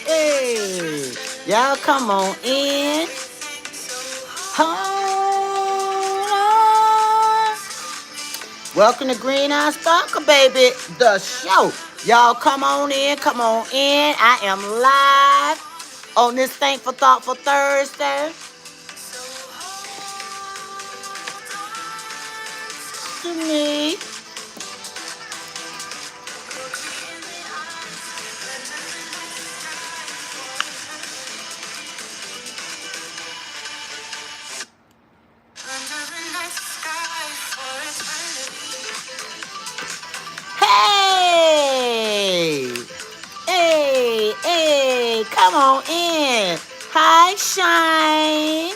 Hey, y'all come on in. Hold on. Welcome to Green Eye Sparkle, baby, the show. Y'all come on in, come on in. I am live on this Thankful Thoughtful Thursday. To me. Hey! Hey, come on in. Hi, Shine.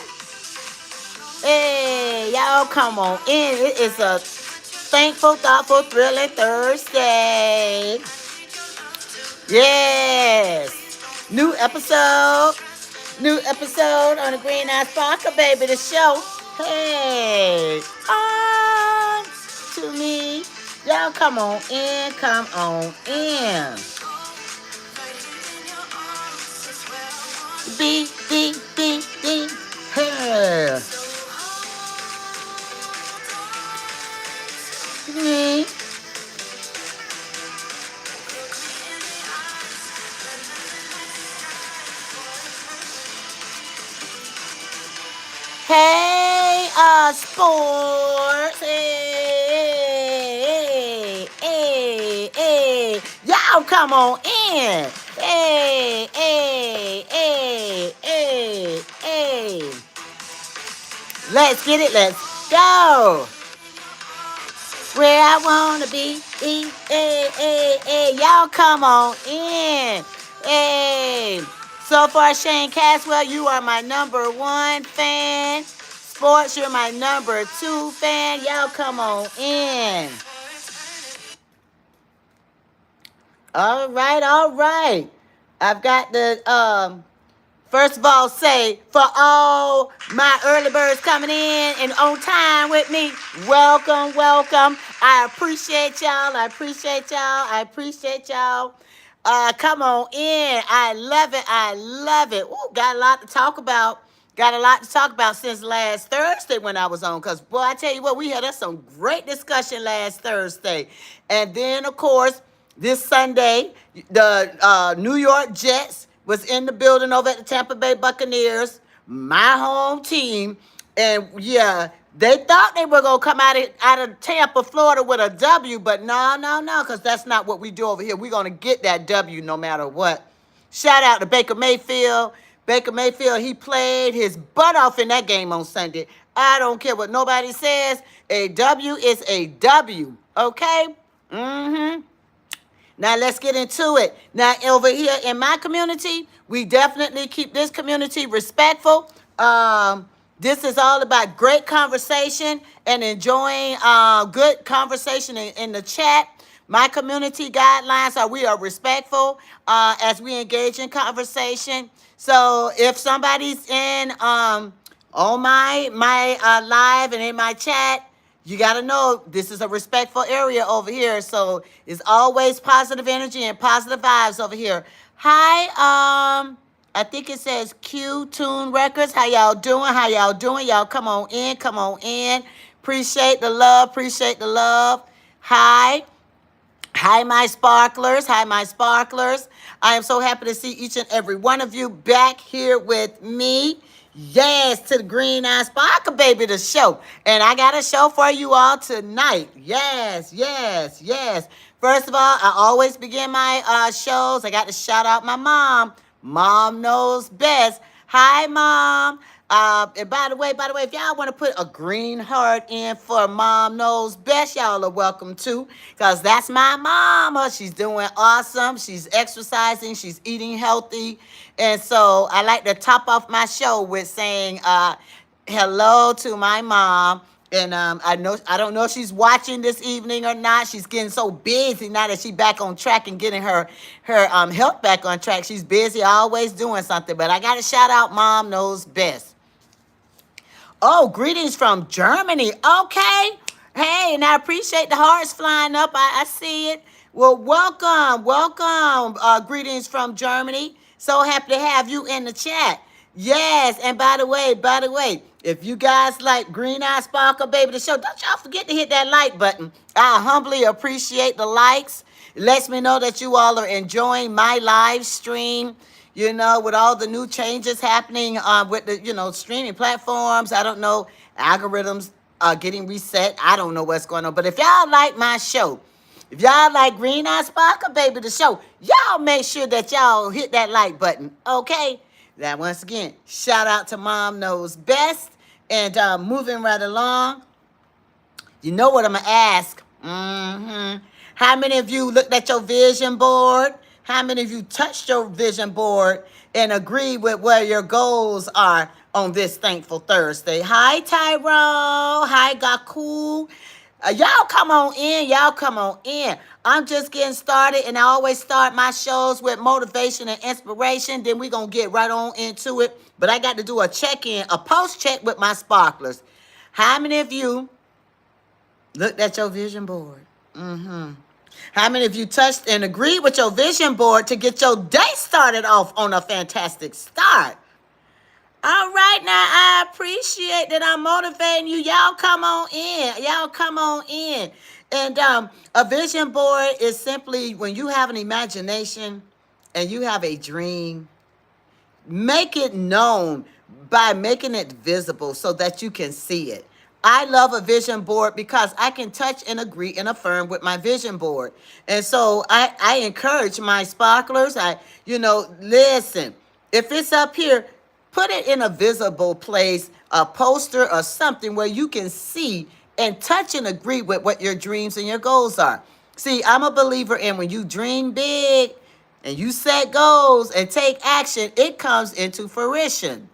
Hey, y'all come on in. It is a thankful, thoughtful, thrilling Thursday. Yes. New episode. New episode on the Green Eye Sparkle, baby, the show. Hey, on to me. Y'all come on in, come on in. B. Hey. Me. Hey, sports. Hey. Y'all come on in. Hey. Let's get it. Let's go. Where I wanna be. Hey. Y'all come on in. Hey. So far, Shane Caswell, you are my number one fan. Sports, you're my number two fan. Y'all come on in. All right. I've got the, first of all, say for all my early birds coming in and on time with me, welcome. I appreciate y'all. Come on in. I love it. Ooh, got a lot to talk about. Since last Thursday when I was on. Because, boy, I tell you what, we had some great discussion last Thursday. And then, of course, this Sunday, the New York Jets was in the building over at the Tampa Bay Buccaneers, my home team. And, yeah, they thought they were going to come out of Tampa, Florida with a W, but no, because that's not what we do over here. We're going to get that W no matter what. Shout out to Baker Mayfield. He played his butt off in that game on Sunday. I don't care what nobody says. A W is a W, okay? Mm-hmm. Now, let's get into it. Now, over here in my community, we definitely keep this community respectful. This is all about great conversation and enjoying good conversation in the chat. My community guidelines are we are respectful as we engage in conversation. So if somebody's in on my live and in my chat, you got to know this is a respectful area over here. So it's always positive energy and positive vibes over here. Hi, I think it says Q Tune Records. How y'all doing? Y'all come on in. Appreciate the love. Hi, my sparklers. I am so happy to see each and every one of you back here with me. Yes, to the Green Eye Sparkle, baby, the show. And I got a show for you all tonight. Yes. First of all, I always begin my shows. I got to shout out my mom. Mom knows best. Hi, Mom. And by the way, if y'all want to put a green heart in for Mom Knows Best, y'all are welcome to. Because that's my mama. She's doing awesome. She's exercising. She's eating healthy. And so I like to top off my show with saying hello to my mom. And I don't know if she's watching this evening or not. She's getting so busy now that she's back on track and getting her health back on track. She's busy, always doing something. But I got to shout out Mom Knows Best. Oh, greetings from Germany. Okay. Hey, and I appreciate the hearts flying up. I see it. Well, welcome, welcome. Greetings from Germany. So happy to have you in the chat. Yes, and by the way, if you guys like Green Eye Sparkle Baby the show, don't y'all forget to hit that like button. I humbly appreciate the likes. It lets me know that you all are enjoying my live stream. You know, with all the new changes happening with the streaming platforms. I don't know, algorithms getting reset. I don't know what's going on. But if y'all like my show, if y'all like Green Eye Sparkle Baby the show, y'all make sure that y'all hit that like button. Okay. Now once again, shout out to Mom Knows Best. And moving right along, you know what I'm gonna ask? How many of you looked at your vision board? How many of you touched your vision board and agree with where your goals are on this thankful Thursday? Hi, Tyro. Hi, Gaku. Y'all come on in. Y'all come on in. I'm just getting started, and I always start my shows with motivation and inspiration. Then we're going to get right on into it. But I got to do a check-in, a post-check with my sparklers. How many of you looked at your vision board? How many of you touched and agreed with your vision board to get your day started off on a fantastic start? All right, now I appreciate that I'm motivating you. Y'all come on in. Y'all come on in. And a vision board is simply when you have an imagination and you have a dream, make it known by making it visible so that you can see it. I love a vision board because I can touch and agree and affirm with my vision board. And so I encourage my sparklers. Listen, if it's up here, put it in a visible place, a poster or something where you can see and touch and agree with what your dreams and your goals are. See, I'm a believer in when you dream big and you set goals and take action, it comes into fruition.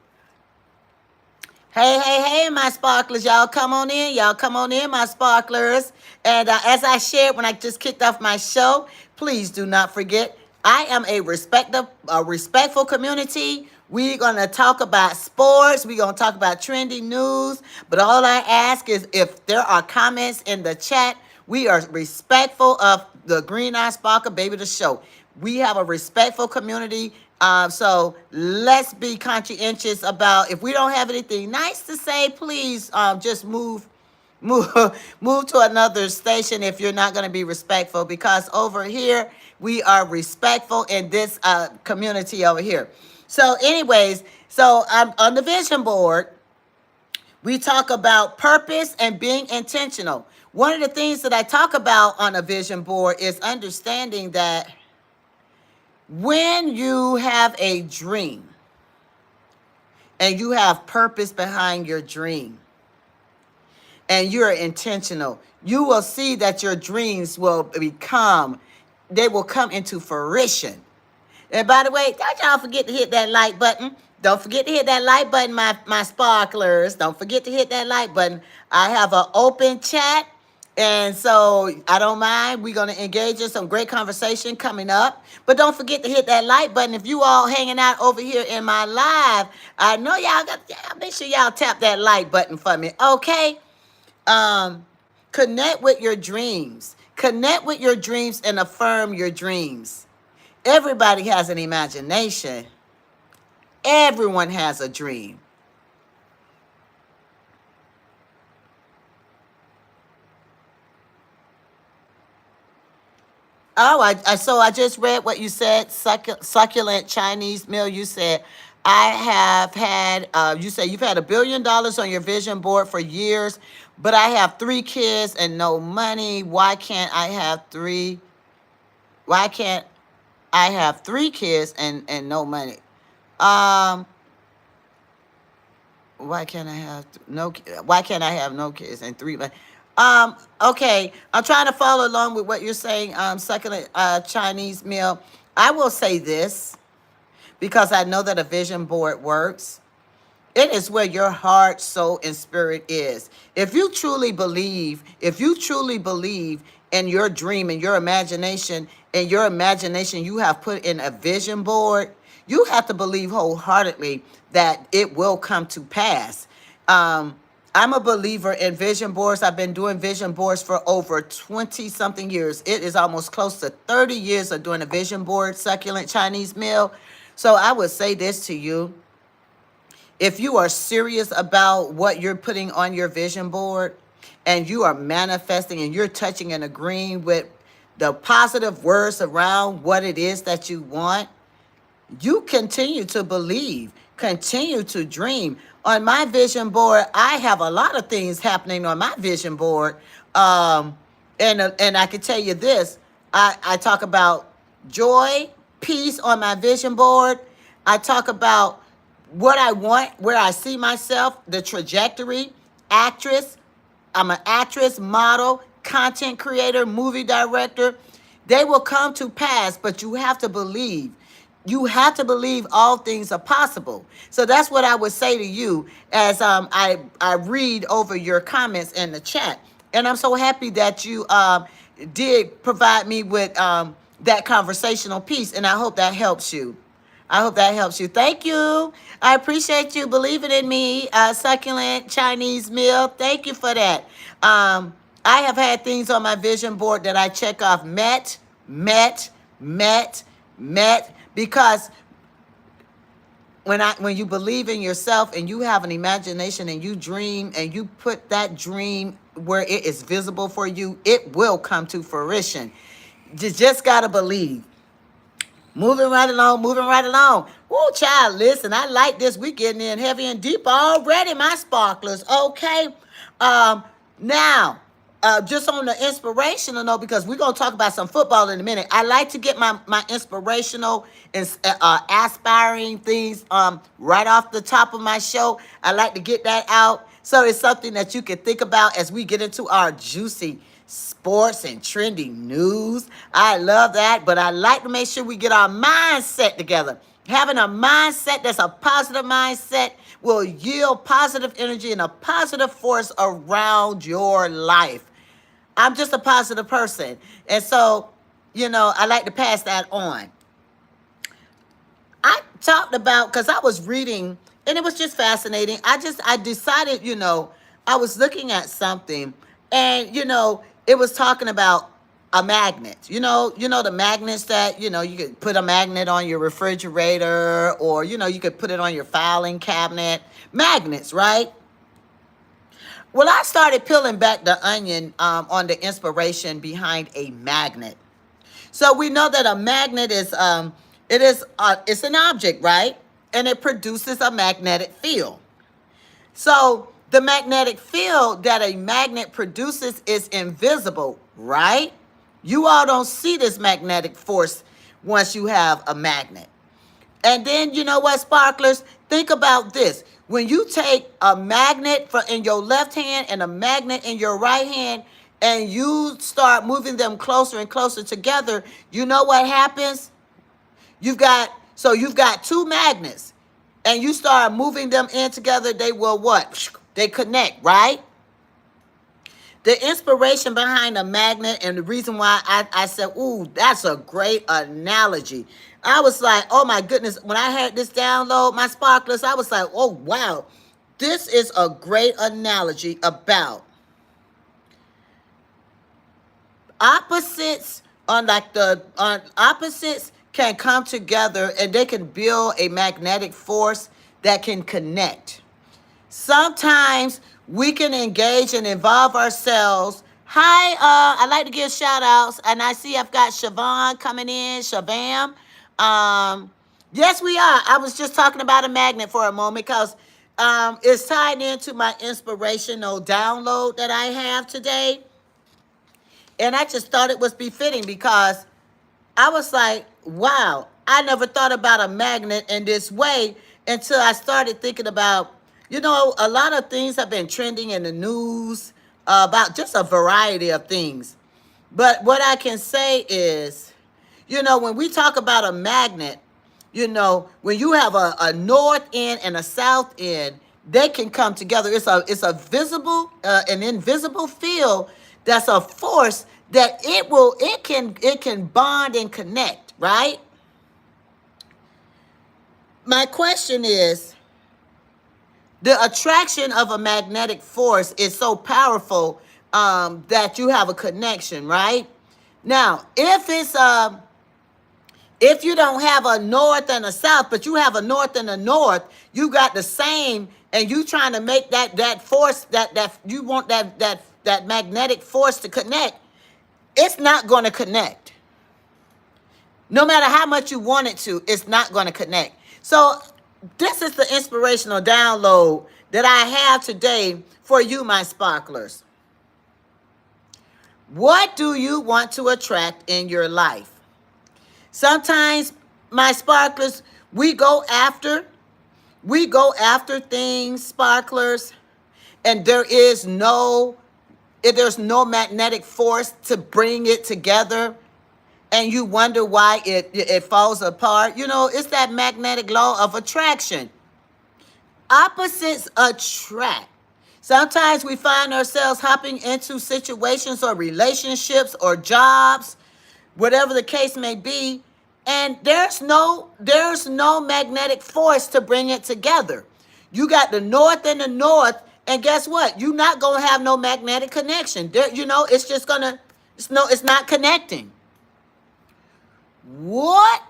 Hey, hey, hey, my sparklers, y'all come on in. Y'all come on in, my sparklers. And as I shared when I just kicked off my show, please do not forget, I am a respectful community. We're going to talk about sports. We're going to talk about trendy news. But all I ask is if there are comments in the chat, we are respectful of the Green Eye Sparkle Baby the show. We have a respectful community. So let's be conscientious about if we don't have anything nice to say, please just move move move to another station if you're not going to be respectful, because over here we are respectful in this community over here. So anyways, so on the vision board, we talk about purpose and being intentional. One of the things that I talk about on a vision board is understanding that when you have a dream and you have purpose behind your dream and you're intentional, you will see that your dreams they will come into fruition. And by the way, don't y'all forget to hit that like button. Don't forget to hit that like button, my sparklers. Don't forget to hit that like button. I have an open chat, and so I don't mind. We're going to engage in some great conversation coming up. But don't forget to hit that like button. If you all hanging out over here in my live, I know make sure y'all tap that like button for me, okay? Connect with your dreams. Connect with your dreams and affirm your dreams. Everybody has an imagination. Everyone has a dream. Oh, I just read what you said. Succulent Chinese meal. You said I have had. You say you've had $1 billion on your vision board for years, but I have 3 kids and no money. Why can't I have three? Why can't I have 3 kids and no money? Um, why can't I have no? Why can't I have no kids and 3? Okay, I'm trying to follow along with what you're saying. Succulent Chinese meal. I will say this because I know that a vision board works. It is where your heart, soul, and spirit is. If you truly believe in your dream and your imagination, you have put in a vision board, you have to believe wholeheartedly that it will come to pass. I'm a believer in vision boards. I've been doing vision boards for over 20 something years. It is almost close to 30 years of doing a vision board, succulent Chinese meal. So I would say this to you. If you are serious about what you're putting on your vision board and you are manifesting and you're touching and agreeing with the positive words around what it is that you want, you continue to believe, continue to dream. On my vision board, I have a lot of things happening on my vision board. And I can tell you this, I talk about joy, peace on my vision board. I talk about what I want, where I see myself, the trajectory, actress. I'm an actress, model, content creator, movie director. They will come to pass, but you have to believe. You have to believe all things are possible. So that's what I would say to you as I read over your comments in the chat. And I'm so happy that you did provide me with that conversational piece, and I hope that helps you. I hope that helps you. Thank you. I appreciate you believing in me. Succulent Chinese meal. Thank you for that. I have had things on my vision board that I check off. Met. Because when you believe in yourself and you have an imagination and you dream and you put that dream where it is visible for you, it will come to fruition. You just gotta believe. Moving right along, moving right along. Woo, child, listen, I like this. We getting in heavy and deep already, my sparklers. Okay. Now, just on the inspirational note, because we're going to talk about some football in a minute. I like to get my inspirational and aspiring things right off the top of my show. I like to get that out. So it's something that you can think about as we get into our juicy sports and trending news. I love that, but I like to make sure we get our mindset together. Having a mindset that's a positive mindset will yield positive energy and a positive force around your life. I'm just a positive person. And so, I like to pass that on. I talked about, because I was reading, and it was just fascinating. I decided, I was looking at something, and, it was talking about a magnet. The magnets that, you could put a magnet on your refrigerator, or, you could put it on your filing cabinet. Magnets, right? Well, I started peeling back the onion on the inspiration behind a magnet. So we know that a magnet is it's an object, right? And it produces a magnetic field. So the magnetic field that a magnet produces is invisible, right? You all don't see this magnetic force once you have a magnet. And then, you know what, sparklers? Think about this. When you take a magnet in your left hand and a magnet in your right hand, and you start moving them closer and closer together, you know what happens? You've got two magnets, and you start moving them in together, they will what? They connect, right? The inspiration behind a magnet, and the reason why I said, ooh, that's a great analogy. I was like, oh my goodness, when I had this download, my sparklers, I was like, oh wow, this is a great analogy about opposites on opposites can come together and they can build a magnetic force that can connect. Sometimes we can engage and involve ourselves. Hi, I'd like to give shout outs. And I see I've got Siobhan coming in, Shabam. Yes, we are. I was just talking about a magnet for a moment because it's tied into my inspirational download that I have today. And I just thought it was befitting because I was like, wow, I never thought about a magnet in this way until I started thinking about, a lot of things have been trending in the news about just a variety of things. But what I can say is, when we talk about a magnet, when you have a north end and a south end, they can come together. It's a visible, an invisible field that's a force that it can bond and connect, right? My question is, The attraction of a magnetic force is so powerful that you have a connection, right? Now, if you don't have a north and a south, but you have a north and a north, you got the same, and you trying to make that force that you want that magnetic force to connect, it's not going to connect. No matter how much you want it to, it's not going to connect. So this is the inspirational download that I have today for you, my sparklers. What do you want to attract in your life? Sometimes, my sparklers, we go after things, sparklers, and there's no magnetic force to bring it together, and you wonder why it falls apart. It's that magnetic law of attraction. Opposites attract. Sometimes we find ourselves hopping into situations or relationships or jobs, whatever the case may be, and there's no magnetic force to bring it together. You got the north and the north, and guess what? You're not gonna have no magnetic connection. It's just gonna it's not connecting. What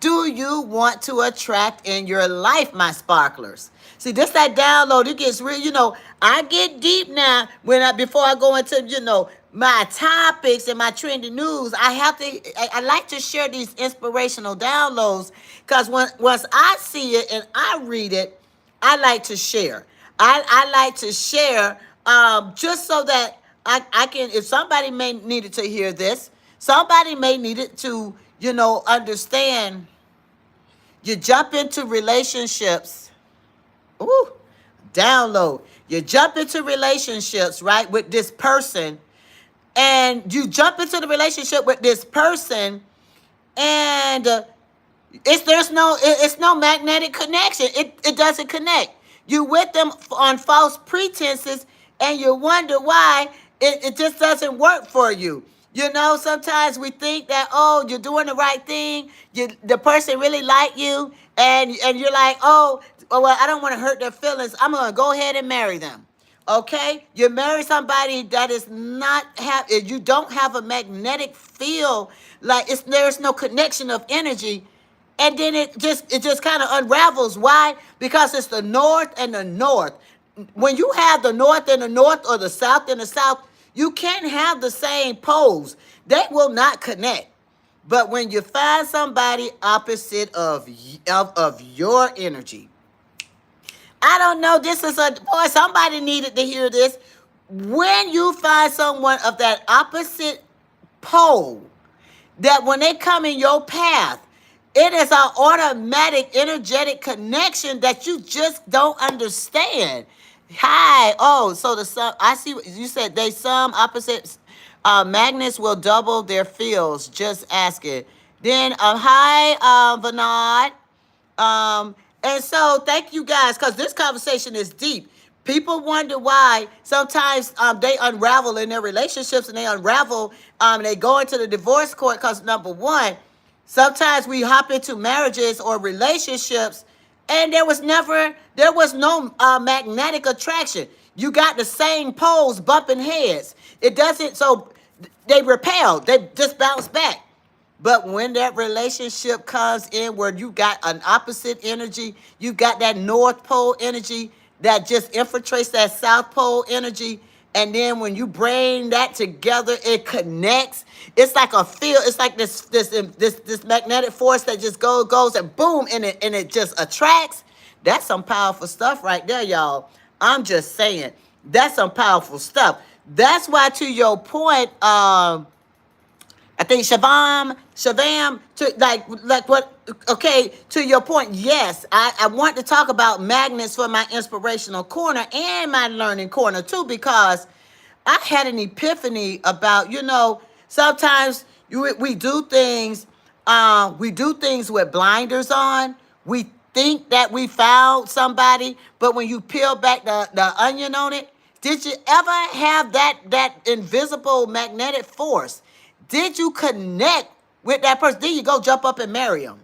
do you want to attract in your life, my sparklers? See, this that download, it gets real. I get deep now before I go into, my topics and my trendy news. I like to share these inspirational downloads because once I see it and I read it, I like to share. I like to share just so that I can, if somebody may needed to hear this, somebody may need it to, understand. You jump into relationships. Ooh, download. You jump into relationships, right, with this person, and you jump into the relationship with this person, and it's no magnetic connection. It doesn't connect. You with them on false pretenses, and you wonder why it just doesn't work for you. Sometimes we think that, oh, you're doing the right thing. The person really like you, and you're like, oh, well, I don't want to hurt their feelings. I'm gonna go ahead and marry them. Okay, you marry somebody that is not you don't have a magnetic feel, like there's no connection of energy, and then it just kind of unravels. Why? Because it's the north and the north. When you have the north and the north, or the south and the south, you can't have the same poles. They will not connect. But when you find somebody opposite of your energy, I don't know. This is boy. Somebody needed to hear this. When you find someone of that opposite pole, that when they come in your path, it is an automatic energetic connection that you just don't understand. Hi. Oh, so the sun. I see what you said. Some opposites magnets will double their fields. Just ask it. Then hi, Vinod. And so thank you guys, because this conversation is deep. People wonder why sometimes they unravel in their relationships, and they unravel and they go into the divorce court because, number one, sometimes we hop into marriages or relationships, and there was no magnetic attraction. You got the same poles bumping heads. It doesn't, so they repel. They just bounce back. But when that relationship comes in where you got an opposite energy, you got that North Pole energy that just infiltrates that South Pole energy, and then when you bring that together, it connects. It's like a field. It's like this magnetic force that just goes and boom, and it just attracts. That's some powerful stuff right there, y'all. I'm just saying, that's some powerful stuff. That's why, to your point, I think Shavam, to like what? Okay, to your point, yes, I want to talk about magnets for my inspirational corner and my learning corner too, because I had an epiphany about, sometimes we do things with blinders on. We think that we found somebody, but when you peel back the onion on it, did you ever have that invisible magnetic force? Did you connect with that person? Then you go jump up and marry them.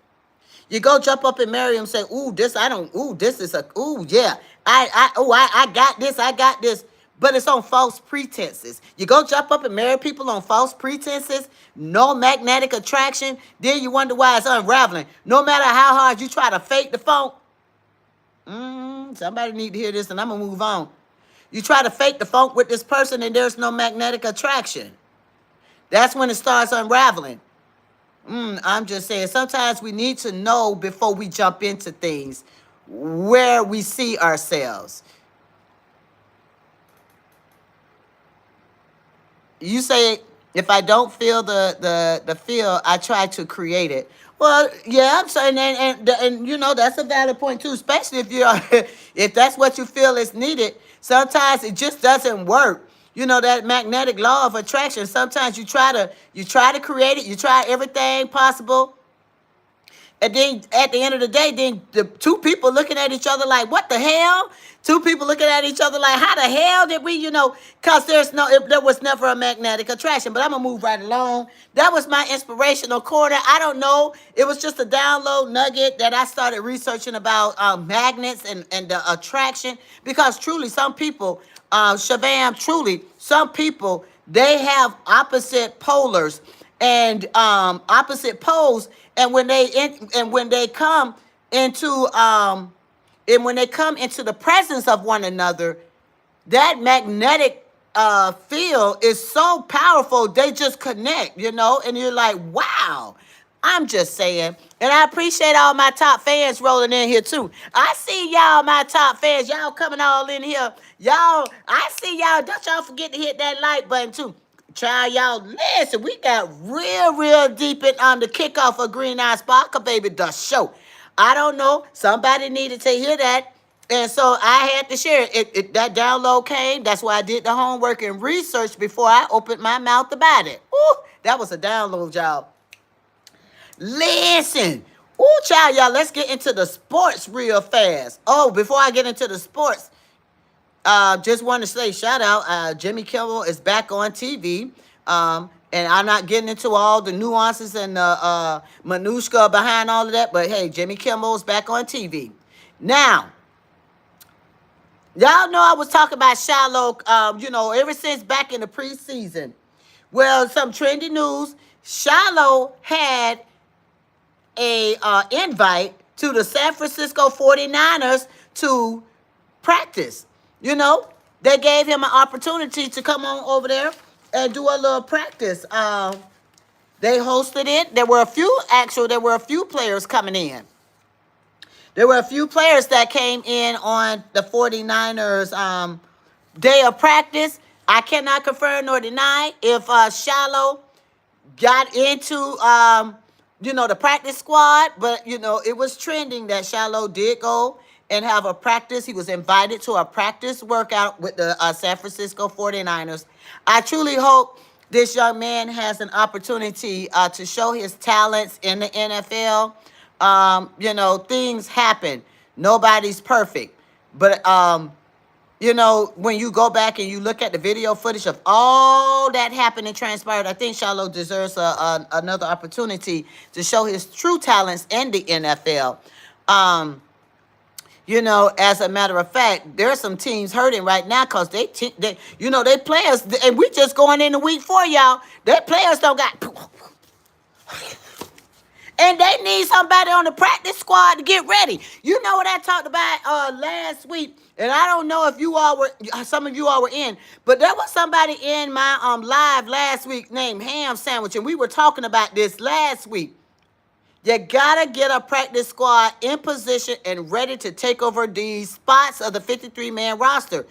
You go jump up and marry them, say, ooh, this is ooh, yeah. I got this, I got this. But it's on false pretenses. You go jump up and marry people on false pretenses, no magnetic attraction, then you wonder why it's unraveling. No matter how hard you try to fake the funk, somebody need to hear this and I'm going to move on. You try to fake the funk with this person and there's no magnetic attraction. That's when it starts unraveling. I'm just saying, sometimes we need to know before we jump into things where we see ourselves. You say, if I don't feel the feel, I try to create it. Well, yeah, I'm saying, and you know, that's a valid point too, especially if you're if that's what you feel is needed. Sometimes it just doesn't work. You know, that magnetic law of attraction. Sometimes you try to create it, you try everything possible. And then at the end of the day, then the two people looking at each other like, what the hell? Two people looking at each other like, how the hell did we, because there was never a magnetic attraction. But I'm going to move right along. That was my inspirational corner. I don't know. It was just a download nugget that I started researching about magnets and the attraction. Because truly, some people, Shabam, truly, some people, they have opposite polars and opposite poles, and when they come into the presence of one another, that magnetic field is so powerful, they just connect, and you're like, wow. I'm just saying. And I appreciate all my top fans rolling in here too. I see y'all, my top fans. Y'all coming all in here. Y'all, I see y'all. Don't y'all forget to hit that like button too. Child, y'all, listen, we got real deep in on the kickoff of Green Eye Sparkle Baby, the show. I don't know. Somebody needed to hear that. And so I had to share it. That download came. That's why I did the homework and research before I opened my mouth about it. Ooh, that was a download, y'all. Listen. Ooh, child, y'all, let's get into the sports real fast. Oh, before I get into the sports, just want to say shout out. Jimmy Kimmel is back on TV. And I'm not getting into all the nuances and minutia behind all of that. But hey, Jimmy Kimmel is back on TV. Now, y'all know I was talking about Shilo, ever since back in the preseason. Well, some trendy news. Shilo had a invite to the San Francisco 49ers to practice. They gave him an opportunity to come on over there and do a little practice. They hosted it. There were a few players coming in. There were a few players that came in on the 49ers day of practice. I cannot confirm nor deny if Shilo got into the practice squad, but it was trending that Shilo did go and have a practice. He was invited to a practice workout with the San Francisco 49ers. I truly hope this young man has an opportunity to show his talents in the NFL. Things happen. Nobody's perfect. But, when you go back and you look at the video footage of all that happened and transpired, I think Shilo deserves another opportunity to show his true talents in the NFL. As a matter of fact, there are some teams hurting right now because they players, and we just going into week 4, y'all. Their players don't got, and they need somebody on the practice squad to get ready. You know what I talked about last week, and I don't know if some of you all were in, but there was somebody in my live last week named Ham Sandwich, and we were talking about this last week. You gotta get a practice squad in position and ready to take over these spots of the 53-man roster.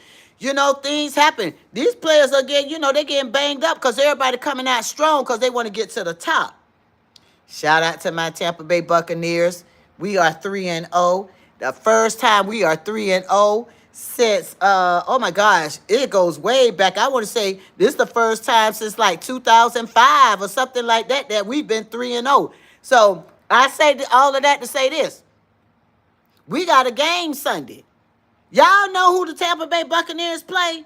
Things happen. These players are they're getting banged up because everybody coming out strong because they want to get to the top. Shout out to my Tampa Bay Buccaneers. We are 3-0. The first time we are 3-0 since, oh my gosh, it goes way back. I want to say this is the first time since like 2005 or something like that we've been 3-0. So I say all of that to say this. We got a game Sunday. Y'all know who the Tampa Bay Buccaneers play?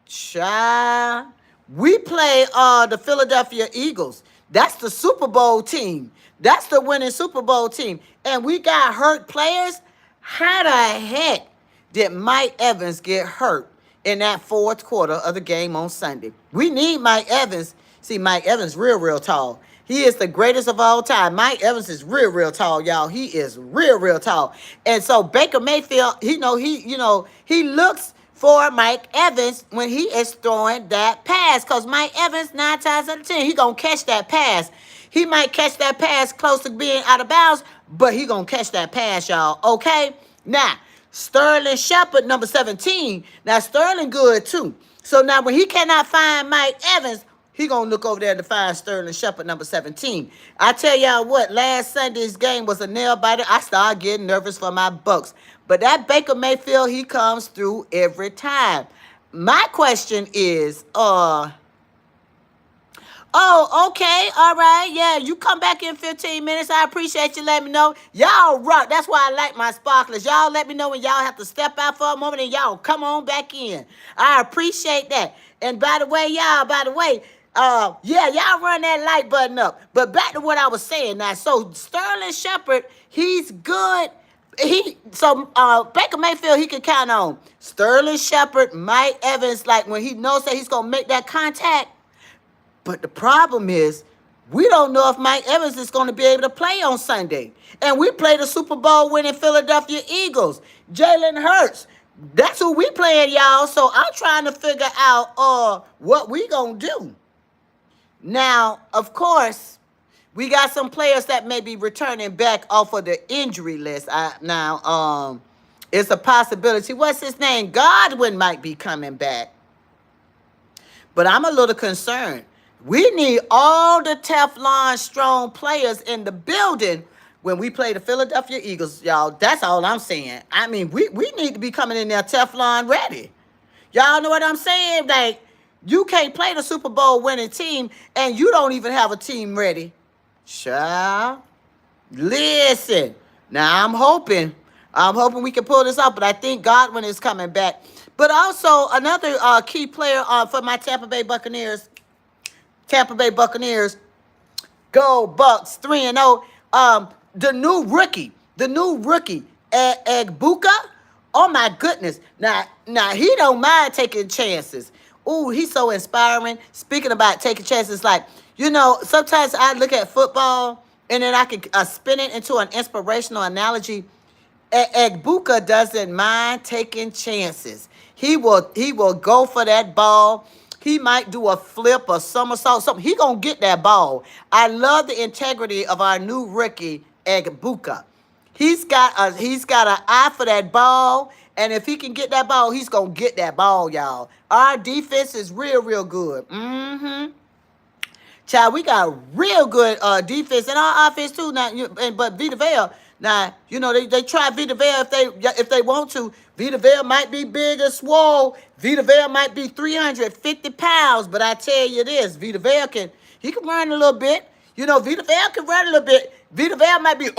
Child. We play the Philadelphia Eagles. That's the Super Bowl team. That's the winning Super Bowl team. And we got hurt players. How the heck did Mike Evans get hurt in that fourth quarter of the game on Sunday? We need Mike Evans. See, Mike Evans real tall. He is the greatest of all time. Mike Evans is real tall, y'all. He is real tall. And so Baker Mayfield, he looks for Mike Evans when he is throwing that pass. Because Mike Evans, 9 times out of 10, he going to catch that pass. He might catch that pass close to being out of bounds, but he going to catch that pass, y'all. Okay? Now, Sterling Shepard, number 17. Now, Sterling good, too. So now when he cannot find Mike Evans, he going to look over there to find Sterling Shepard, number 17. I tell y'all what, last Sunday's game was a nail biter. I started getting nervous for my Bucks. But that Baker Mayfield, he comes through every time. My question is, oh, okay, all right, yeah, you come back in 15 minutes. I appreciate you letting me know. Y'all rock. That's why I like my sparklers. Y'all let me know when y'all have to step out for a moment and y'all come on back in. I appreciate that. And by the way, yeah, y'all run that like button up. But back to what I was saying now. So Sterling Shepard, he's good. Baker Mayfield, he can count on Sterling Shepard, Mike Evans, like when he knows that he's gonna make that contact. But the problem is, we don't know if Mike Evans is going to be able to play on Sunday. And we play the Super Bowl winning Philadelphia Eagles. Jalen Hurts. That's who we playing, y'all. So I'm trying to figure out what we going to do. Now, of course, we got some players that may be returning back off of the injury list. It's a possibility. What's his name? Godwin might be coming back. But I'm a little concerned. We need all the Teflon strong players in the building when we play the Philadelphia Eagles, y'all. That's all I'm saying. I mean, we need to be coming in there Teflon ready. Y'all know what I'm saying? Like, you can't play the Super Bowl winning team and you don't even have a team ready. Child, listen. Now, I'm hoping we can pull this off, but I think Godwin is coming back. But also, another key player for my Tampa Bay Buccaneers, go Bucks, 3-0. The new rookie, Egbuka. Oh my goodness. Now he don't mind taking chances. Ooh, he's so inspiring. Speaking about taking chances, like, sometimes I look at football and then I can spin it into an inspirational analogy. Egbuka doesn't mind taking chances. He will go for that ball. He might do a flip or somersault, something. He gonna get that ball. I love the integrity of our new rookie, Egbuka. He's got an eye for that ball, and if he can get that ball, he's gonna get that ball, y'all. Our defense is real good. Child, we got real good defense and our offense too. Now, but Vita Vea. Now, they try Vita Vea if they want to. Vita Vea might be big and swole. Vita Vea might be 350 pounds. But I tell you this, Vita Vea can run a little bit. Vita Vea can run a little bit. Vita Vea might be,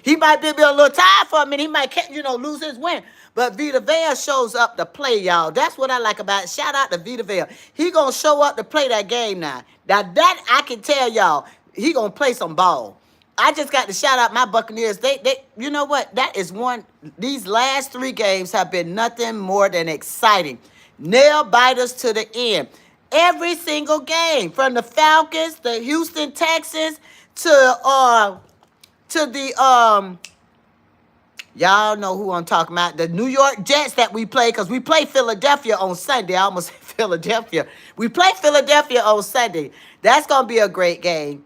he might be a little tired for a minute. He might, lose his wind. But Vita Vea shows up to play, y'all. That's what I like about it. Shout out to Vita Vea. He going to show up to play that game now. Now, that I can tell y'all, he going to play some ball. I just got to shout out my Buccaneers. They you know what? That is one. These last 3 games have been nothing more than exciting. Nail biters to the end. Every single game, from the Falcons, the Houston Texans, to the y'all know who I'm talking about, the New York Jets that we play, because we play Philadelphia on Sunday. I almost said Philadelphia. We play Philadelphia on Sunday. That's gonna be a great game.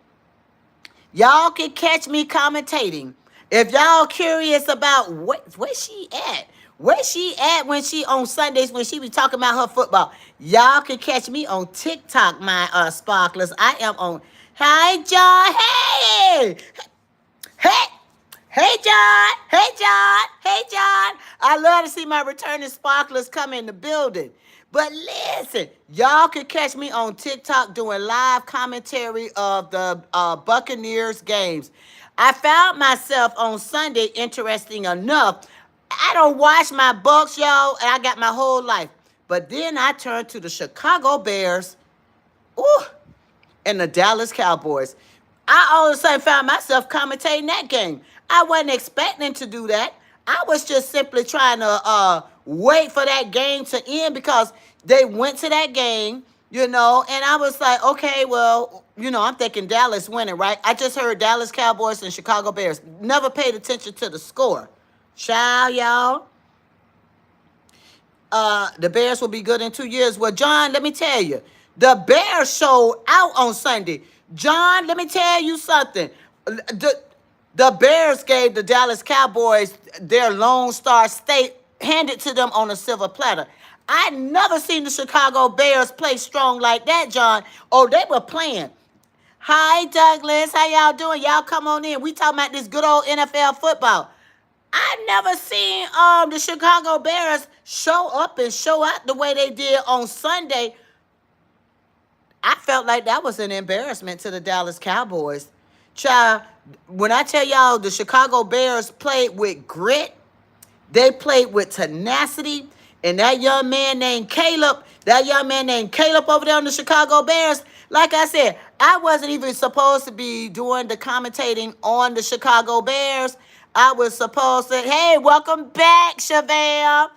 Y'all can catch me commentating. If y'all curious about where she at, when she on Sundays, when she be talking about her football, y'all can catch me on TikTok, my sparklers. I am on. Hi, John. Hey, John. I love to see my returning sparklers come in the building. But listen, y'all can catch me on TikTok doing live commentary of the Buccaneers games. I found myself on Sunday, interesting enough. I don't watch my Bucks, y'all, and I got my whole life. But then I turned to the Chicago Bears, and the Dallas Cowboys. I all of a sudden found myself commentating that game. I wasn't expecting to do that. I was just simply trying to wait for that game to end because they went to that game, and I was like, okay, well, I'm thinking Dallas winning, right? I just heard Dallas Cowboys and Chicago Bears. Never paid attention to the score. Child, y'all. The Bears will be good in 2 years. Well, John, let me tell you, the Bears showed out on Sunday. John, let me tell you something. The Bears gave the Dallas Cowboys their Lone Star State handed to them on a silver platter. I never seen the Chicago Bears play strong like that, John. Oh, they were playing. Hi, Douglas. How y'all doing? Y'all come on in. We talking about this good old NFL football. I never seen the Chicago Bears show up and show out the way they did on Sunday. I felt like that was an embarrassment to the Dallas Cowboys. Child, when I tell y'all the Chicago Bears played with grit, they played with tenacity, and that young man named Caleb over there on the Chicago Bears, like I said, I wasn't even supposed to be doing the commentating on the Chicago Bears. I was supposed to, hey, welcome back, Chevelle.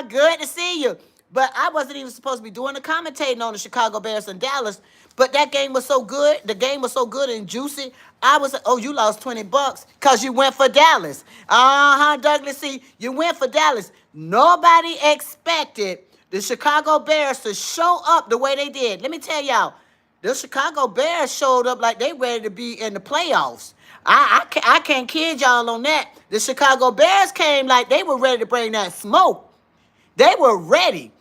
Good to see you. But I wasn't even supposed to be doing the commentating on the Chicago Bears and Dallas. But that game was so good. The game was so good and juicy. I was, oh, you lost $20 because you went for Dallas. Douglas, see, you went for Dallas. Nobody expected the Chicago Bears to show up the way they did. Let me tell y'all, the Chicago Bears showed up like they ready to be in the playoffs. I can't kid y'all on that. The Chicago Bears came like they were ready to bring that smoke. They were ready.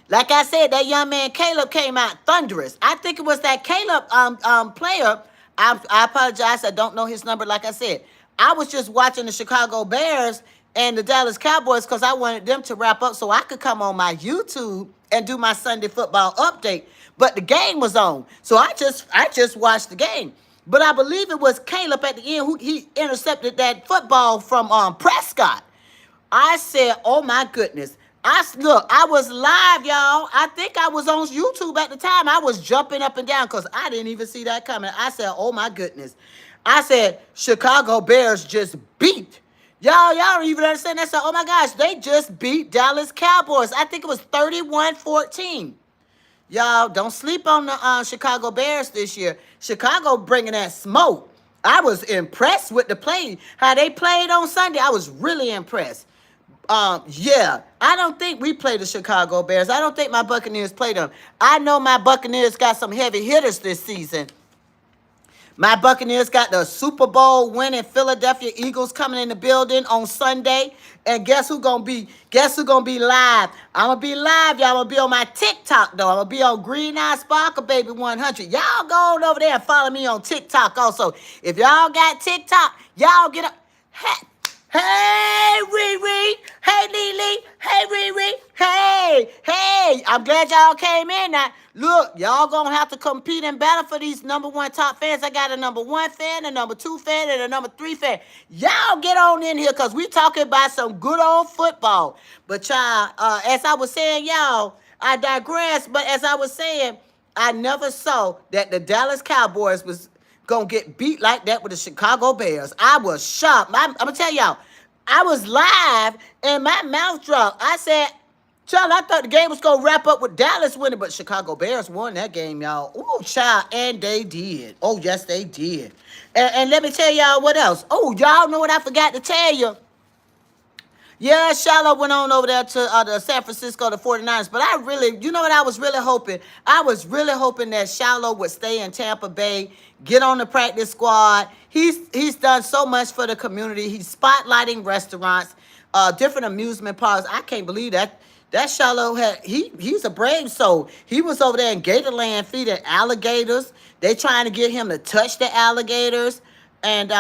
Like I said, that young man Caleb came out thunderous. I think it was that Caleb player. I apologize. I don't know his number. Like I said, I was just watching the Chicago Bears and the Dallas Cowboys because I wanted them to wrap up so I could come on my YouTube and do my Sunday football update. But the game was on, so I just watched the game. But I believe it was Caleb at the end who he intercepted that football from Prescott. I said, oh my goodness. I was live, y'all. I think I was on YouTube at the time. I was jumping up and down because I didn't even see that coming. I said, oh my goodness. I said, Chicago Bears just beat. Y'all don't even understand. I said, oh my gosh, they just beat Dallas Cowboys. I think it was 31-14. Y'all, don't sleep on the Chicago Bears this year. Chicago bringing that smoke. I was impressed with the play. How they played on Sunday, I was really impressed. I don't think we play the Chicago Bears. I don't think my Buccaneers play them. I know my Buccaneers got some heavy hitters this season. My Buccaneers got the Super Bowl winning Philadelphia Eagles coming in the building on Sunday. And guess who gonna be live? I'm gonna be live, y'all. I'm gonna be on my TikTok, though. I'm gonna be on Green Eye Sparkle Baby 100. Y'all go on over there and follow me on TikTok also. If y'all got TikTok, y'all get up. Hey, Riri. Hey, Lily. Hey, Riri. Hey. I'm glad y'all came in now. Look, y'all gonna have to compete and battle for these number one top fans. I got a number one fan, a number two fan, and a number three fan. Y'all get on in here because we talking about some good old football. But y'all, as I was saying, y'all, I digress. But as I was saying, I never saw that the Dallas Cowboys was gonna get beat like that with the Chicago Bears. I was shocked. I'm gonna tell y'all, I was live and my mouth dropped. I said, child, I thought the game was gonna wrap up with Dallas winning, but Chicago Bears won that game, y'all. Ooh, child, and they did. Oh, yes, they did. And let me tell y'all what else. Oh, y'all know what I forgot to tell you. Yeah, Shilo went on over there to the San Francisco, the 49ers. But I really, you know what I was really hoping? I was really hoping that Shilo would stay in Tampa Bay, get on the practice squad. He's done so much for the community. He's spotlighting restaurants, different amusement parks. I can't believe that Shilo he's a brave soul. He was over there in Gatorland feeding alligators. They trying to get him to touch the alligators. And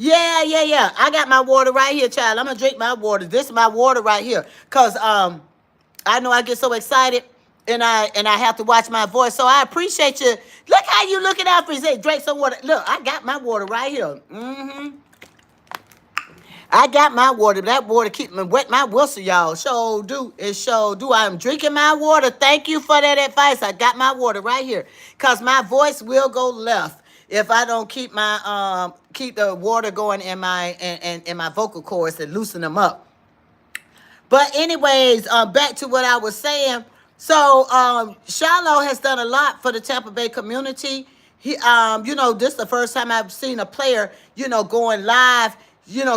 yeah. I got my water right here, child. I'm gonna drink my water. This is my water right here. Cause I know I get so excited and I have to watch my voice. So I appreciate you. Look how you looking out for you. Say, drink some water. Look, I got my water right here. I got my water. That water keep me wet my whistle, y'all. Sure do. It sure do. I'm drinking my water. Thank you for that advice. I got my water right here. Cause my voice will go left. if I don't keep the water going in my vocal cords and loosen them up. But anyways, back to what I was saying. So Shilo has done a lot for the Tampa Bay community. This is the first time I've seen a player, going live,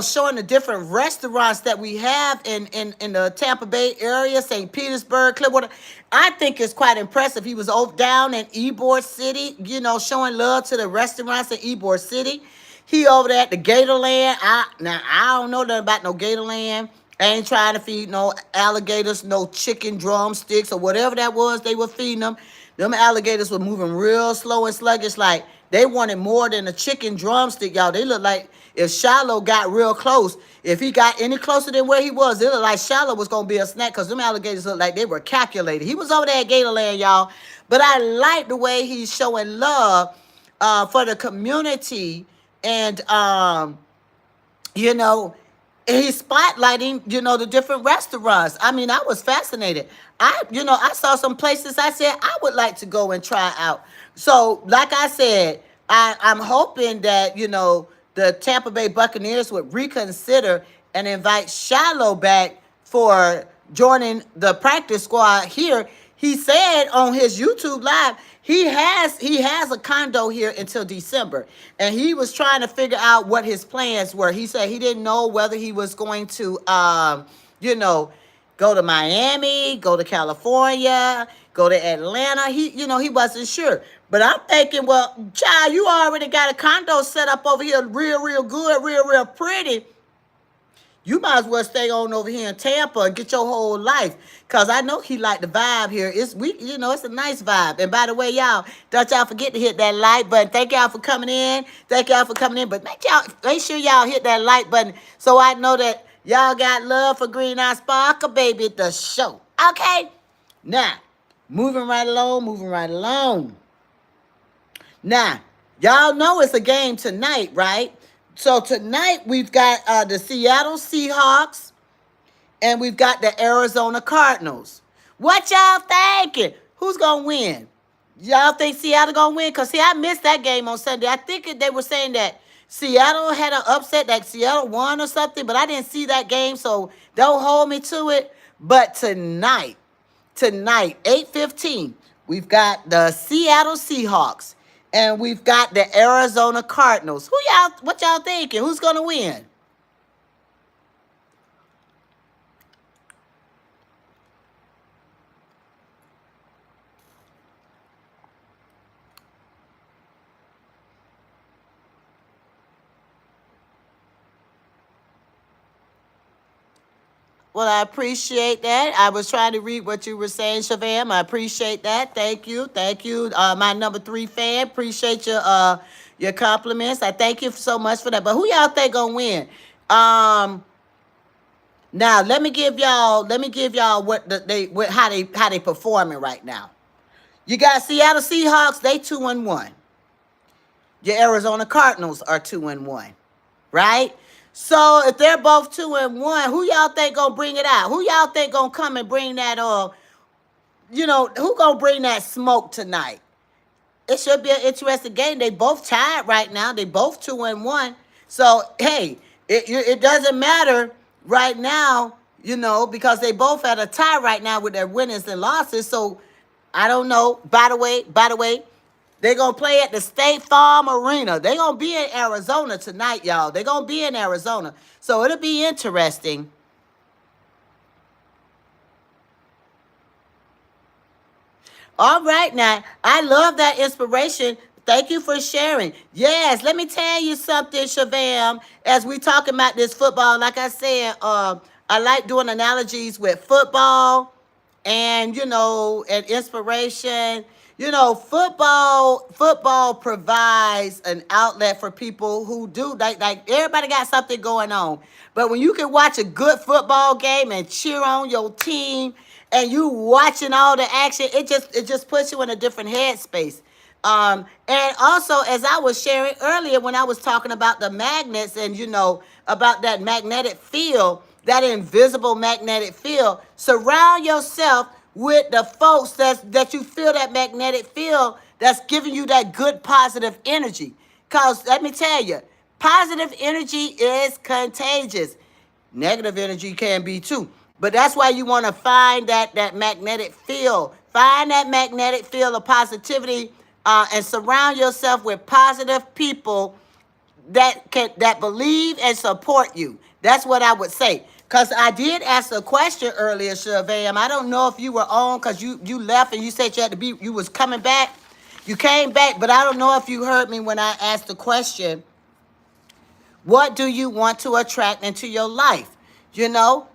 showing the different restaurants that we have in the Tampa Bay area, St. Petersburg, Clearwater. I think it's quite impressive. He was down in Ybor City, showing love to the restaurants in Ybor City. He over there at the Gatorland. I don't know nothing about no Gatorland. I ain't trying to feed no alligators, no chicken drumsticks or whatever that was they were feeding them. Them alligators were moving real slow and sluggish, like they wanted more than a chicken drumstick, y'all. They looked like if Shilo got real close, if he got any closer than where he was, it looked like Shilo was going to be a snack because them alligators looked like they were calculated. He was over there at Gatorland, y'all. But I like the way he's showing love for the community and, you know, he's spotlighting, the different restaurants. I mean, I was fascinated. I saw some places I said I would like to go and try out. So, like I said, I'm hoping that, the Tampa Bay Buccaneers would reconsider and invite Shilo back for joining the practice squad here. He said on his YouTube live he has a condo here until December, and he was trying to figure out what his plans were. He said he didn't know whether he was going to, you know, go to Miami, go to California, go to Atlanta. He wasn't sure. But I'm thinking, well, child, you already got a condo set up over here, real, real good, real, real pretty. You might as well stay on over here in Tampa and get your whole life. Cause I know he like the vibe here. It's a nice vibe. And by the way, y'all, don't y'all forget to hit that like button. Thank y'all for coming in. Thank y'all for coming in. But make sure y'all hit that like button so I know that y'all got love for Green Eye Sparkle, baby, the show. Okay? Now, moving right along. Now, y'all know it's a game tonight, right? So tonight we've got the Seattle Seahawks and we've got the Arizona Cardinals. What y'all thinking? Who's going to win? Y'all think Seattle going to win? Because, see, I missed that game on Sunday. I think they were saying that Seattle had an upset, that Seattle won or something, but I didn't see that game, so don't hold me to it. But tonight, 8:15, we've got the Seattle Seahawks. And we've got the Arizona Cardinals. What y'all thinking? Who's going to win? Well, I appreciate that. I was trying to read what you were saying, Shavam. I appreciate that. Thank you. Thank you. My number 3 fan. Appreciate your compliments. I thank you so much for that. But who y'all think gonna win? Now let me give y'all how they performing right now. You got Seattle Seahawks, they 2-1. Your Arizona Cardinals are 2-1. Right? So if they're both 2-1, who y'all think gonna bring it out? Who y'all think gonna come and bring that who gonna bring that smoke tonight? It should be an interesting game. They both tied right now. They both 2-1. So hey, it doesn't matter right now, because they both had a tie right now with their winners and losses. So I don't know. By the way, they're going to play at the State Farm Arena. They're going to be in Arizona tonight, y'all. They're going to be in Arizona. So it'll be interesting. All right, now, I love that inspiration. Thank you for sharing. Yes, let me tell you something, Shavam. As we talking about this football, like I said, I like doing analogies with football and, and inspiration. Football provides an outlet for people who do like everybody got something going on. But when you can watch a good football game and cheer on your team and you watching all the action, it just puts you in a different headspace. And also, as I was sharing earlier when I was talking about the magnets and about that magnetic field, that invisible magnetic field, surround yourself with the folks that you feel that magnetic field that's giving you that good positive energy. Because let me tell you, positive energy is contagious. Negative energy can be too. But that's why you want to find that magnetic field. Find that magnetic field of positivity, and surround yourself with positive people that believe and support you. That's what I would say. Cause I did ask a question earlier, Shavam. I don't know if you were on, cause you left and you said you had to be. You was coming back. You came back, but I don't know if you heard me when I asked the question. What do you want to attract into your life?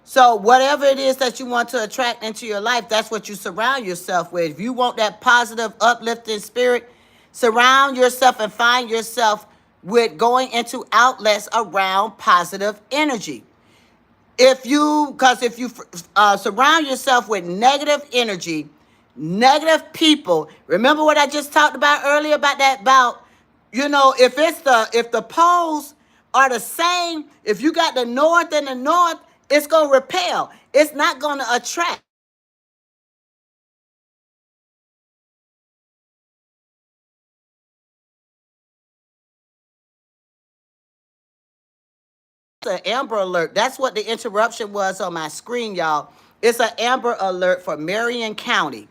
So whatever it is that you want to attract into your life, that's what you surround yourself with. If you want that positive, uplifting spirit, surround yourself and find yourself with going into outlets around positive energy. If you surround yourself with negative energy, negative people, remember what I just talked about earlier about that, about, if the poles are the same, if you got the north and the north, it's going to repel. It's not going to attract. An Amber Alert. That's what the interruption was on my screen, y'all. It's an Amber Alert for Marion County.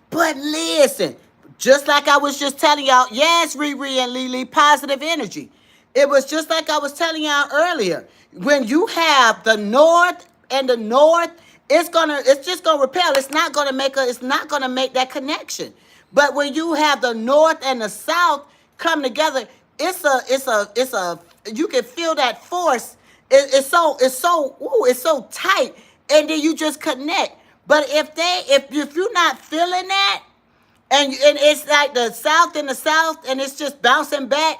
But listen, just like I was just telling y'all, yes, Riri and Lily, positive energy. It was just like I was telling y'all earlier. When you have the north and the north, it's just gonna repel. It's not gonna make that connection. But when you have the north and the south come together, it's a you can feel that force. It's so tight, and then you just connect. But if you're not feeling that, and it's like the south and the south, and it's just bouncing back,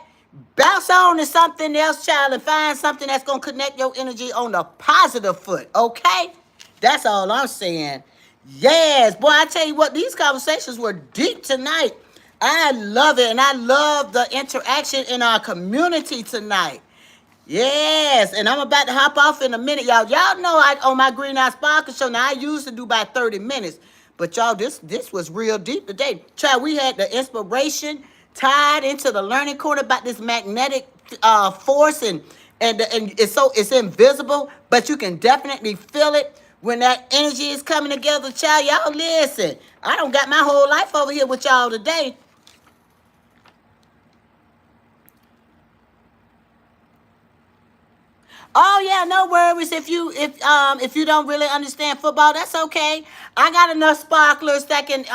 bounce on to something else, child, and find something that's gonna connect your energy on the positive foot. Okay, that's all I'm saying. Yes, boy, I tell you what, these conversations were deep tonight. I love it, and I love the interaction in our community tonight. Yes, and I'm about to hop off in a minute, y'all. Y'all know I on my Green Eye Sparkle show. Now I used to do about 30 minutes, but y'all, this was real deep today. Child, we had the inspiration tied into the learning corner about this magnetic force, and it's invisible, but you can definitely feel it when that energy is coming together. Child, y'all listen. I don't got my whole life over here with y'all today. Oh yeah, no worries. If you don't really understand football, that's okay. I got enough sparklers that can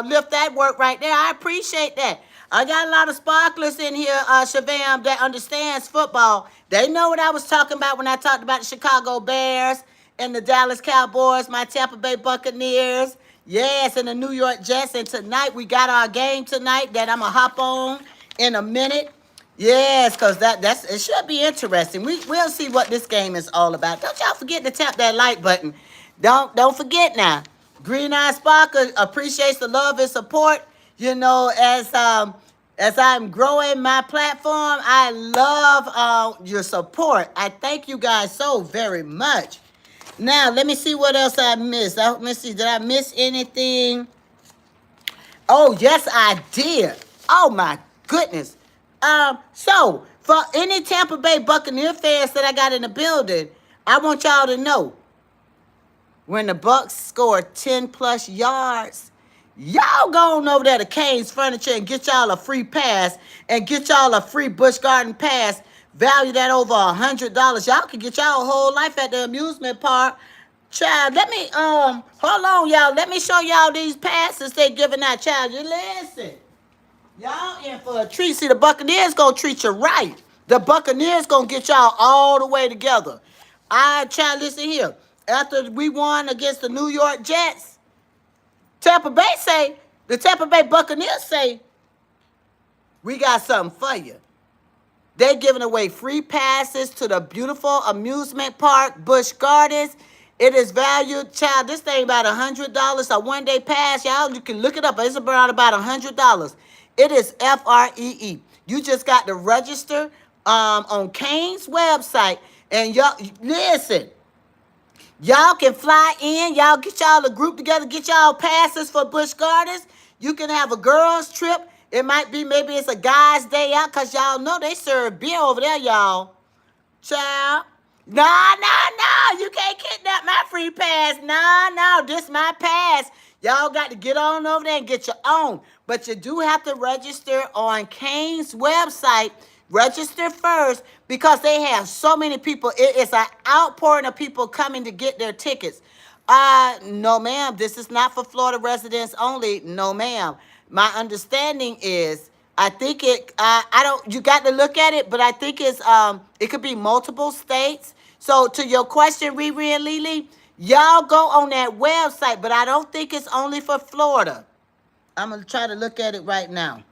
lift that work right there. I appreciate that. I got a lot of sparklers in here, Shavam, that understands football. They know what I was talking about when I talked about the Chicago Bears and the Dallas Cowboys, my Tampa Bay Buccaneers, yes, and the New York Jets. And tonight we got our game tonight that I'm gonna hop on in a minute. Yes, because that's it should be interesting. We'll see what this game is all about. Don't y'all forget to tap that like button. Don't forget now. Green Eye Sparkle appreciates the love and support. As I'm growing my platform, I love your support. I thank you guys so very much. Now let me see what else I missed. Let me see. Did I miss anything? Oh, yes, I did. Oh, my goodness. So, for any Tampa Bay Buccaneer fans that I got in the building, I want y'all to know, when the Bucs score 10 plus yards, y'all go on over there to Kane's Furniture and get y'all a free pass and get y'all a free Busch Garden pass valued at over $100. Y'all can get y'all whole life at the amusement park. Child, let me hold on, y'all. Let me show y'all these passes they giving out. Child, you listen. Y'all in for a treat. See, the Buccaneers gonna treat you right. The Buccaneers gonna get y'all all the way together. Child, listen here. After we won against the New York Jets, the Tampa Bay Buccaneers say, we got something for you. They're giving away free passes to the beautiful amusement park, Busch Gardens. It is valued, child, this thing about $100, a one-day pass. Y'all, you can look it up. It's around about $100. It is FREE. You just got to register on Kane's website. And y'all, listen, y'all can fly in. Y'all get y'all a group together. Get y'all passes for Busch Gardens. You can have a girls trip. It might be maybe it's a guy's day out because y'all know they serve beer over there, y'all. Child. No, no, no. You can't kidnap my free pass. No, no. This my pass. Y'all got to get on over there and get your own. But you do have to register on Kane's website. Register first because they have so many people. It is an outpouring of people coming to get their tickets. No, ma'am. This is not for Florida residents only. No, ma'am. My understanding is, I think it. I don't. You got to look at it, but I think it's. It could be multiple states. So to your question, Riri and Lily, y'all go on that website, but I don't think it's only for Florida. I'm gonna try to look at it right now.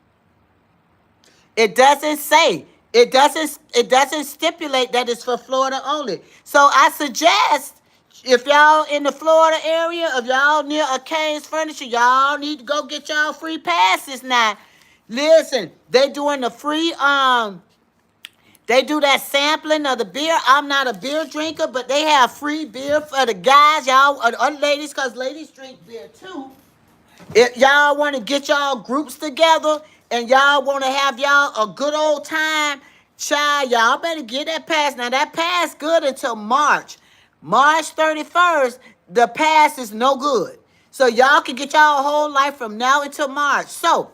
It doesn't say. It doesn't stipulate that it's for Florida only. So I suggest if y'all in the Florida area, if y'all near a Kane's Furniture, y'all need to go get y'all free passes now. Listen, they doing the free they do that sampling of the beer. I'm not a beer drinker, but they have free beer for the guys, y'all, or the other ladies, because ladies drink beer too. If y'all want to get y'all groups together and y'all want to have y'all a good old time, child, y'all better get that pass. Now, that pass good until March. March 31st, the pass is no good. So y'all can get y'all whole life from now until March. So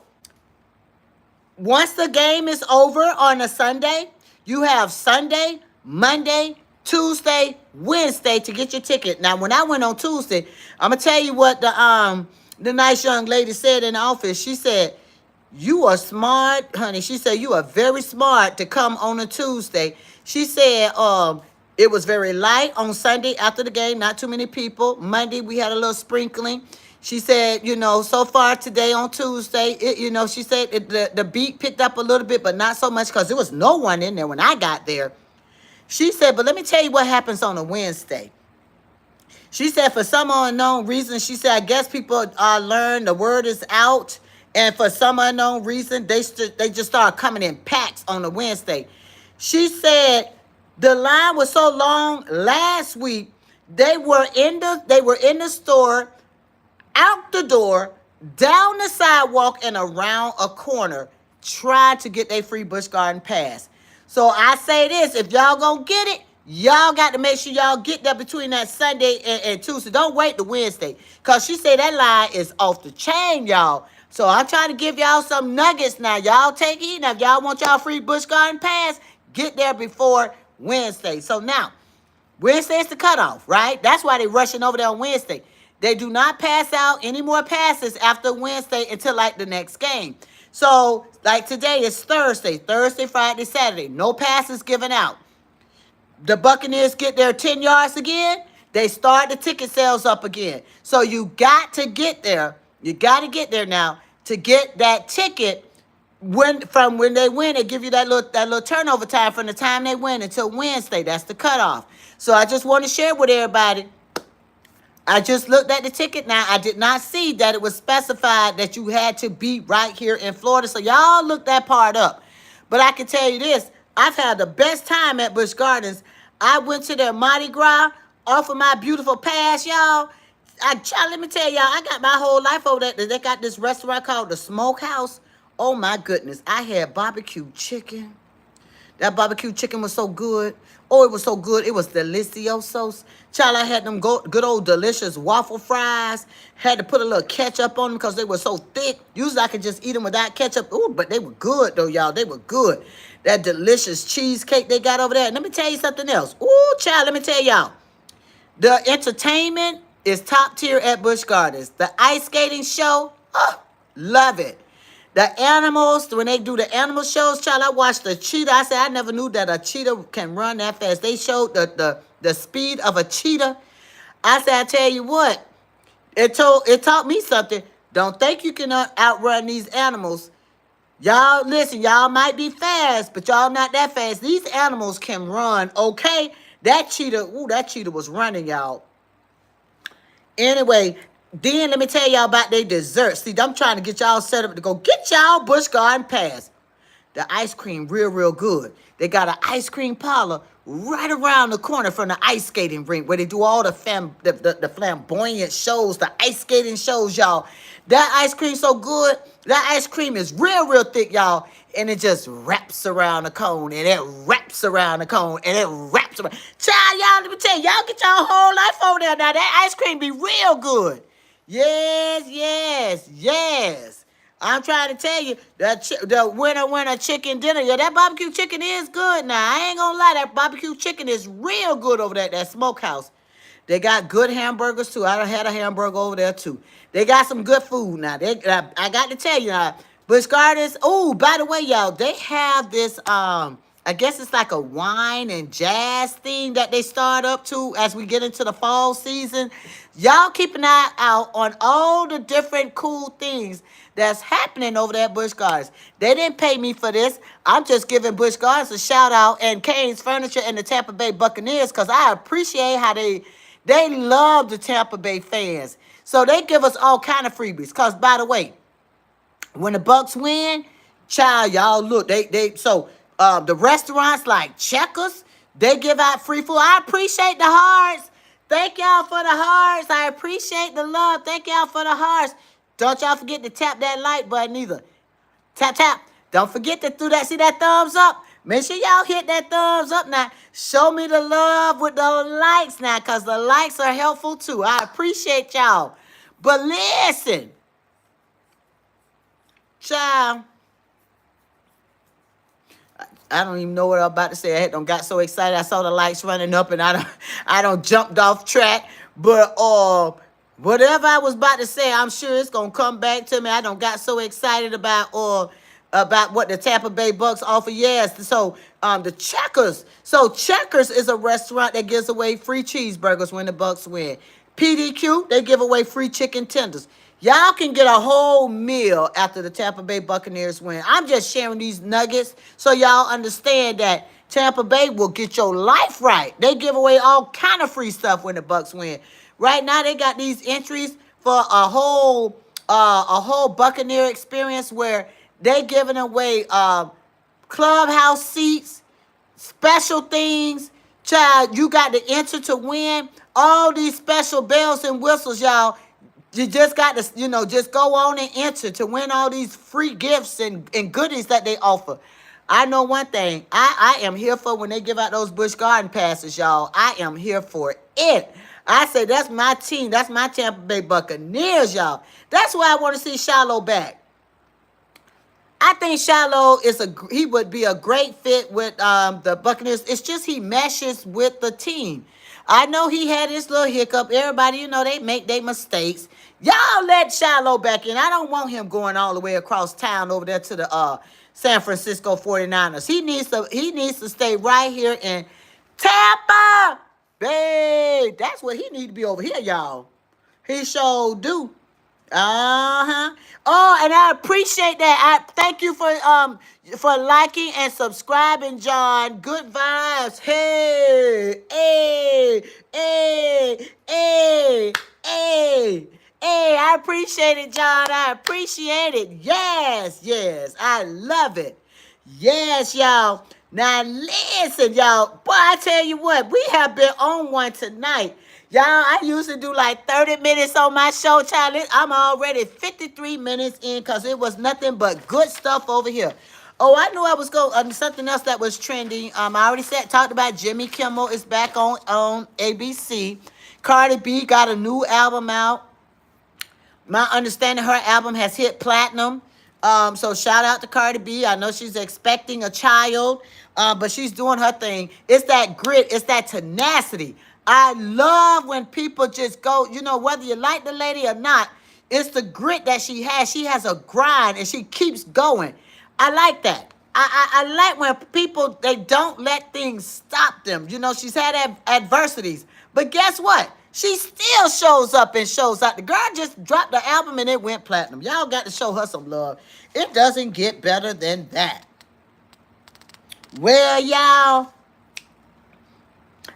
once the game is over on a Sunday, you have Sunday, Monday, Tuesday, Wednesday to get your ticket. Now, when I went on Tuesday, I'm gonna tell you what the nice young lady said in the office. She said, "You are smart, honey." She said, "You are very smart to come on a Tuesday." She said, it was very light on Sunday after the game, not too many people. Monday, we had a little sprinkling. She said, so far today on Tuesday, she said the beat picked up a little bit, but not so much because there was no one in there when I got there. She said, but let me tell you what happens on a Wednesday. She said, for some unknown reason, she said, I guess people learn the word is out. And for some unknown reason, they just started coming in packs on a Wednesday. She said the line was so long last week, they were in the store, out the door, down the sidewalk, and around a corner, trying to get their free Busch Garden pass. So I say this, if y'all gonna get it, y'all got to make sure y'all get there between that Sunday and Tuesday. Don't wait the Wednesday. Because she said that line is off the chain, y'all. So I'm trying to give y'all some nuggets now. Y'all take it. Now, if y'all want y'all free Busch Garden pass, get there before Wednesday. So now, Wednesday is the cutoff, right? That's why they're rushing over there on Wednesday. They do not pass out any more passes after Wednesday until like the next game. So like today is Thursday, Friday, Saturday. No passes given out. The Buccaneers get their 10 yards again. They start the ticket sales up again. So you got to get there. You got to get there now to get that ticket. When they win, they give you that little turnover time from the time they win until Wednesday. That's the cutoff. So I just want to share with everybody. I just looked at the ticket now. I did not see that it was specified that you had to be right here in Florida. So y'all look that part up. But I can tell you this. I've had the best time at Busch Gardens. I went to their Mardi Gras off of my beautiful pass, y'all. Let me tell y'all, I got my whole life over there. They got this restaurant called the Smokehouse. Oh, my goodness. I had barbecue chicken. That barbecue chicken was so good. Oh, it was so good. It was deliciosos. Child, I had them good old delicious waffle fries. Had to put a little ketchup on them because they were so thick. Usually I could just eat them without ketchup. Ooh, but they were good, though, y'all. They were good. That delicious cheesecake they got over there. Let me tell you something else. Ooh, child, let me tell y'all. The entertainment is top tier at Busch Gardens. The ice skating show, love it. The animals, when they do the animal shows, child, I watched the cheetah. I said, I never knew that a cheetah can run that fast. They showed the speed of a cheetah. I said, I tell you what, it taught me something. Don't think you can outrun these animals. Y'all, listen, y'all might be fast, but y'all not that fast. These animals can run, okay? That cheetah was running, y'all. Anyway, then let me tell y'all about their desserts. See, I'm trying to get y'all set up to go get y'all Busch Garden pass. The ice cream real good. They got an ice cream parlor right around the corner from the ice skating rink where they do all the flamboyant shows, the ice skating shows, y'all. That ice cream so good. That ice cream is real, real thick, y'all. And it just wraps around the cone, and it wraps around the cone, and it wraps around. Child, y'all, let me tell you, y'all get y'all whole life over there. Now, that ice cream be real good. Yes, yes, yes. I'm trying to tell you, the winner chicken dinner. Yeah, that barbecue chicken is good now. I ain't gonna lie, that barbecue chicken is real good over there at that smokehouse. They got good hamburgers too. I done had a hamburger over there too. They got some good food now. I got to tell you now, Busch Gardens. Oh, by the way, y'all, they have this. I guess it's like a wine and jazz thing that they start up to as we get into the fall season. Y'all keep an eye out on all the different cool things that's happening over there at Busch Gardens. They didn't pay me for this. I'm just giving Busch Gardens a shout out and Kane's Furniture and the Tampa Bay Buccaneers because I appreciate how they love the Tampa Bay fans. So they give us all kind of freebies. Because, by the way, when the Bucks win, child, y'all look, the restaurants like Checkers, they give out free food. I appreciate the hearts. Thank y'all for the hearts. I appreciate the love. Thank y'all for the hearts. Don't y'all forget to tap that like button either. Tap, tap. Don't forget to do that. See that thumbs up? Make sure y'all hit that thumbs up now. Show me the love with the likes now, because the likes are helpful too. I appreciate y'all. But listen, child, I don't even know what I'm about to say. I got so excited. I saw the lights running up, and I don't jumped off track. But whatever I was about to say, I'm sure it's gonna come back to me. I don't got so excited about what the Tampa Bay Bucks offer. Yes, so the Checkers. So Checkers is a restaurant that gives away free cheeseburgers when the Bucks win. PDQ, they give away free chicken tenders. Y'all can get a whole meal after the Tampa Bay Buccaneers win. I'm just sharing these nuggets so y'all understand that Tampa Bay will get your life right. They give away all kind of free stuff when the Bucks win. Right now, they got these entries for a whole Buccaneer experience where they giving away clubhouse seats, special things. Child, you got to enter to win all these special bells and whistles, y'all. You just got to, just go on and enter to win all these free gifts and goodies that they offer. I know one thing. I am here for when they give out those Busch Garden passes, y'all. I am here for it. I say that's my team. That's my Tampa Bay Buccaneers, y'all. That's why I want to see Shilo back. I think Shilo he would be a great fit with the Buccaneers. It's just he meshes with the team. I know he had his little hiccup. Everybody, they make their mistakes. Y'all let Shilo back in. I don't want him going all the way across town over there to the San Francisco 49ers. He needs to stay right here in Tampa Bay. That's what he need to be over here, y'all. He sure do. Uh-huh. Oh, and I appreciate that. I thank you for liking and subscribing, John. Good vibes. Hey, hey, hey, hey, hey. Hey, I appreciate it, John. I appreciate it. Yes, yes. I love it. Yes, y'all. Now listen, y'all. Boy, I tell you what, we have been on one tonight. Y'all, I usually do like 30 minutes on my show, child. I'm already 53 minutes in because it was nothing but good stuff over here. Oh, I knew I was going something else that was trending. I already talked about Jimmy Kimmel is back on ABC. Cardi B got a new album out. My understanding, her album has hit platinum. So shout out to Cardi B. I know she's expecting a child, but she's doing her thing. It's that grit. It's that tenacity. I love when people just go, whether you like the lady or not, it's the grit that she has. She has a grind and she keeps going. I like that. I like when people, they don't let things stop them. She's had adversities. But guess what? She still shows up and shows out. The girl just dropped the album and it went platinum. Y'all got to show her some love. It doesn't get better than that. Well, y'all,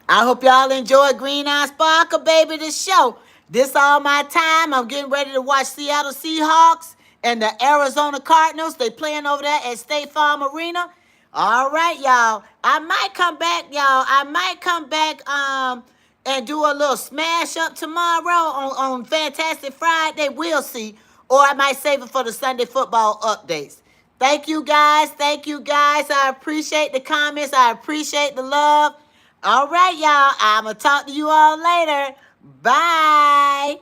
I hope y'all enjoyed Green Eye Sparkle, baby, the show. This all my time. I'm getting ready to watch Seattle Seahawks and the Arizona Cardinals. They playing over there at State Farm Arena. All right, y'all. I might come back, y'all. I might come back and do a little smash up tomorrow on Fantastic Friday. We'll see. Or I might save it for the Sunday football updates. Thank you guys. Thank you guys. I appreciate the comments. I appreciate the love. All right, y'all. I'm going to talk to you all later. Bye.